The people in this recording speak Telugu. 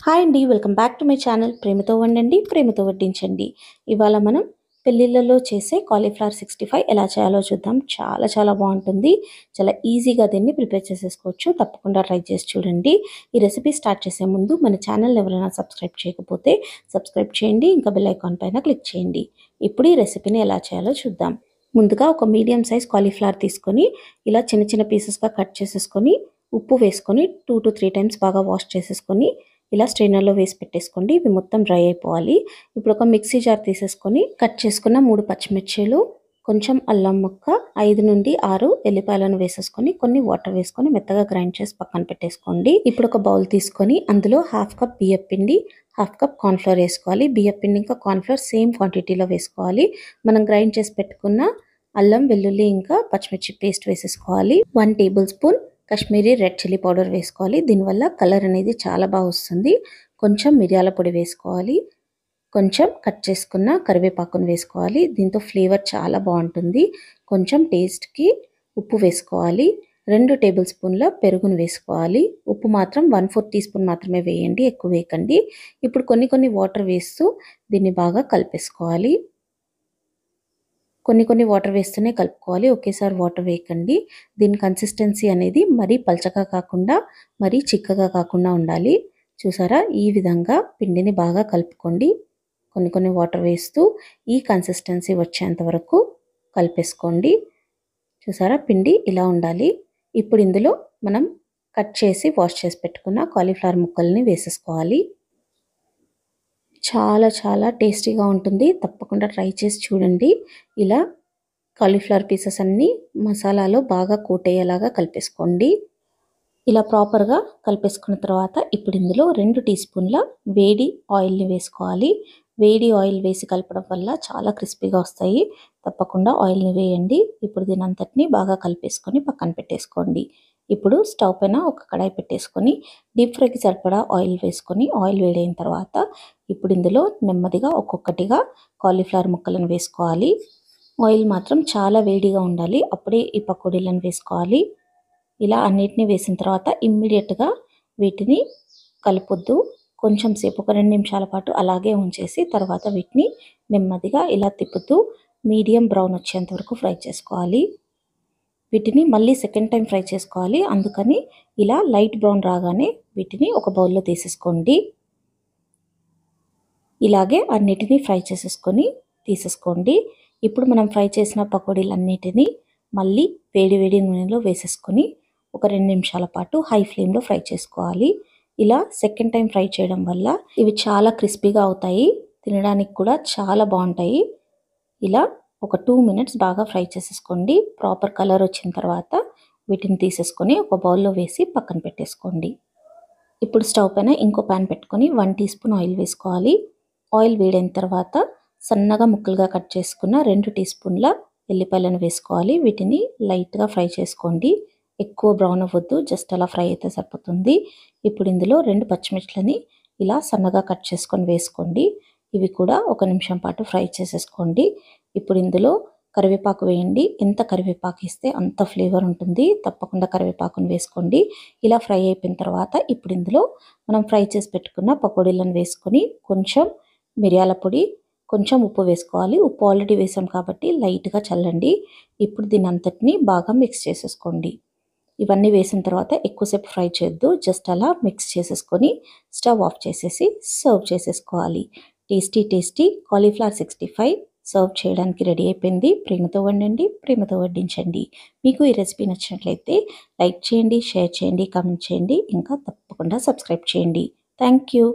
హాయ్ అండి, welcome back to my channel. ప్రేమతో వండండి, ప్రేమతో వడ్డించండి. ఇవాళ మనం పెళ్ళిళ్ళలో చేసే కాలీఫ్లవర్ 65 ఎలా చేయాలో చూద్దాం. చాలా బాగుంటుంది. చాలా ఈజీగా దీన్ని ప్రిపేర్ చేసేసుకోవచ్చు. తప్పకుండా ట్రై చేసి చూడండి. ఈ రెసిపీ స్టార్ట్ చేసే ముందు మన ఛానల్ ఎవరైనా సబ్స్క్రైబ్ చేయకపోతే సబ్స్క్రైబ్ చేయండి, ఇంకా బెల్ ఐకాన్ పైన క్లిక్ చేయండి. ఇప్పుడు ఈ రెసిపీని ఎలా చేయాలో చూద్దాం. ముందుగా ఒక మీడియం సైజ్ కాలీఫ్లవర్ తీసుకొని ఇలా చిన్న పీసెస్గా కట్ చేసేసుకొని ఉప్పు వేసుకొని 2 to 3 టైమ్స్ బాగా వాష్ చేసేసుకొని ఇలా స్ట్రైనర్లో వేసి పెట్టేసుకోండి. ఇవి మొత్తం డ్రై అయిపోవాలి. ఇప్పుడు ఒక మిక్సీ జార్ తీసేసుకొని కట్ చేసుకున్న 3 పచ్చిమిర్చీలు, కొంచెం అల్లం ముక్క, 5 నుండి 6 ఎల్లిపాయలను వేసేసుకొని కొన్ని వాటర్ వేసుకొని మెత్తగా గ్రైండ్ చేసి పక్కన పెట్టేసుకోండి. ఇప్పుడు ఒక బౌల్ తీసుకొని అందులో ½ కప్ బియ్యం పిండి, ½ కప్ కార్న్ఫ్లవర్ వేసుకోవాలి. బియ్యం పిండి ఇంకా కార్న్ఫ్లవర్ సేమ్ క్వాంటిటీలో వేసుకోవాలి. మనం గ్రైండ్ చేసి పెట్టుకున్న అల్లం, వెల్లుల్లి ఇంకా పచ్చిమిర్చి పేస్ట్ వేసేసుకోవాలి. 1 table spoon Kashmiri red chilli powder వేసుకోవాలి. దీనివల్ల కలర్ అనేది చాలా బాగా వస్తుంది. కొంచెం మిరియాల పొడి వేసుకోవాలి. కొంచెం కట్ చేసుకున్న కరివేపాకును వేసుకోవాలి. దీంతో ఫ్లేవర్ చాలా బాగుంటుంది. కొంచెం టేస్ట్కి ఉప్పు వేసుకోవాలి. 2 టేబుల్ స్పూన్ల పెరుగును వేసుకోవాలి. ఉప్పు మాత్రం 1/4 టీ స్పూన్ మాత్రమే వేయండి, ఎక్కువ వేయకండి. ఇప్పుడు కొన్ని వాటర్ వేస్తూ దీన్ని బాగా కలిపేసుకోవాలి. కొన్ని వాటర్ వేస్తూనే కలుపుకోవాలి, ఒకేసారి వాటర్ వేయకండి. దీని కన్సిస్టెన్సీ అనేది మరీ పల్చగా కాకుండా మరీ చిక్కగా కాకుండా ఉండాలి. చూసారా, ఈ విధంగా పిండిని బాగా కలుపుకోండి. కొన్ని వాటర్ వేస్తూ ఈ కన్సిస్టెన్సీ వచ్చేంత వరకు కలిపేసుకోండి. చూసారా, పిండి ఇలా ఉండాలి. ఇప్పుడు ఇందులో మనం కట్ చేసి వాష్ చేసి పెట్టుకున్న కాలీఫ్లవర్ ముక్కల్ని వేసేసుకోవాలి. చాలా టేస్టీగా ఉంటుంది. తప్పకుండా ట్రై చేసి చూడండి. ఇలా కాలీఫ్లవర్ పీసెస్ అన్నీ మసాలాలో బాగా కోట్ అయ్యేలాగా కలిపేసుకోండి. ఇలా ప్రాపర్గా కలిపేసుకున్న తర్వాత ఇప్పుడు ఇందులో 2 టీ స్పూన్ల వేడి ఆయిల్ని వేసుకోవాలి. వేడి ఆయిల్ వేసి కలపడం వల్ల చాలా క్రిస్పీగా వస్తాయి. తప్పకుండా ఆయిల్ని వేయండి. ఇప్పుడు దీని అంతటిని బాగా కలిపేసుకొని పక్కన పెట్టేసుకోండి. ఇప్పుడు స్టవ్ పైన ఒక కడాయి పెట్టేసుకొని డీప్ ఫ్రైకి సరిపడా ఆయిల్ వేసుకొని ఆయిల్ వేడైన తర్వాత ఇప్పుడు ఇందులో నెమ్మదిగా ఒక్కొక్కటిగా కాలీఫ్లవర్ ముక్కలను వేసుకోవాలి. ఆయిల్ మాత్రం చాలా వేడిగా ఉండాలి, అప్పుడే ఈ పకోడీలను వేసుకోవాలి. ఇలా అన్నిటినీ వేసిన తర్వాత ఇమ్మీడియట్గా వీటిని కలపొద్దు. కొంచెం సేపు ఒక 2 నిమిషాల పాటు అలాగే ఉంచేసి తర్వాత వీటిని నెమ్మదిగా ఇలా తిప్పుతూ మీడియం బ్రౌన్ వచ్చేంత వరకు ఫ్రై చేసుకోవాలి. వీటిని మళ్ళీ సెకండ్ టైం ఫ్రై చేసుకోవాలి. అందుకని ఇలా లైట్ బ్రౌన్ రాగానే వీటిని ఒక బౌల్లో తీసేసుకోండి. ఇలాగే అన్నిటినీ ఫ్రై చేసేసుకొని తీసేసుకోండి. ఇప్పుడు మనం ఫ్రై చేసిన పకోడీలన్నిటినీ మళ్ళీ వేడి నూనెలో వేసేసుకొని ఒక 2 నిమిషాల పాటు హై ఫ్లేమ్లో ఫ్రై చేసుకోవాలి. ఇలా సెకండ్ టైం ఫ్రై చేయడం వల్ల ఇవి చాలా క్రిస్పీగా అవుతాయి, తినడానికి కూడా చాలా బాగుంటాయి. ఇలా ఒక 2 మినిట్స్ బాగా ఫ్రై చేసేసుకోండి. ప్రాపర్ కలర్ వచ్చిన తర్వాత వీటిని తీసేసుకొని ఒక బౌల్లో వేసి పక్కన పెట్టేసుకోండి. ఇప్పుడు స్టవ్ పైన ఇంకో ప్యాన్ పెట్టుకొని 1 టీ స్పూన్ ఆయిల్ వేసుకోవాలి. ఆయిల్ వేడైన తర్వాత సన్నగా ముక్కలుగా కట్ చేసుకున్న 2 టీ స్పూన్ల ఎల్లిపాయలను వేసుకోవాలి. వీటిని లైట్గా ఫ్రై చేసుకోండి, ఎక్కువ బ్రౌన్ అవ్వద్దు, జస్ట్ అలా ఫ్రై అయితే సరిపోతుంది. ఇప్పుడు ఇందులో 2 పచ్చిమిర్చిలని ఇలా సన్నగా కట్ చేసుకొని వేసుకోండి. ఇవి కూడా 1 నిమిషం పాటు ఫ్రై చేసేసుకోండి. ఇప్పుడు ఇందులో కరివేపాకు వేయండి. ఎంత కరివేపాకు ఇస్తే అంత ఫ్లేవర్ ఉంటుంది. తప్పకుండా కరివేపాకును వేసుకోండి. ఇలా ఫ్రై అయిపోయిన తర్వాత ఇప్పుడు ఇందులో మనం ఫ్రై చేసి పెట్టుకున్న పకోడీలను వేసుకొని కొంచెం మిరియాల పొడి, కొంచెం ఉప్పు వేసుకోవాలి. ఉప్పు ఆల్రెడీ వేసాం కాబట్టి లైట్గా చల్లండి. ఇప్పుడు దీని అంతటిని బాగా మిక్స్ చేసేసుకోండి. ఇవన్నీ వేసిన తర్వాత ఎక్కువసేపు ఫ్రై చేయొద్దు, జస్ట్ అలా మిక్స్ చేసేసుకొని స్టవ్ ఆఫ్ చేసేసి సర్వ్ చేసేసుకోవాలి. టేస్టీ కాలీఫ్లవర్ 65 సర్వ్ చేయడానికి రెడీ అయిపోయింది. ప్రేమతో వండండి, ప్రేమతో వడ్డించండి. మీకు ఈ రెసిపీ నచ్చినట్లయితే లైక్ చేయండి, షేర్ చేయండి, కామెంట్ చేయండి, ఇంకా తప్పకుండా సబ్స్క్రైబ్ చేయండి. Thank you.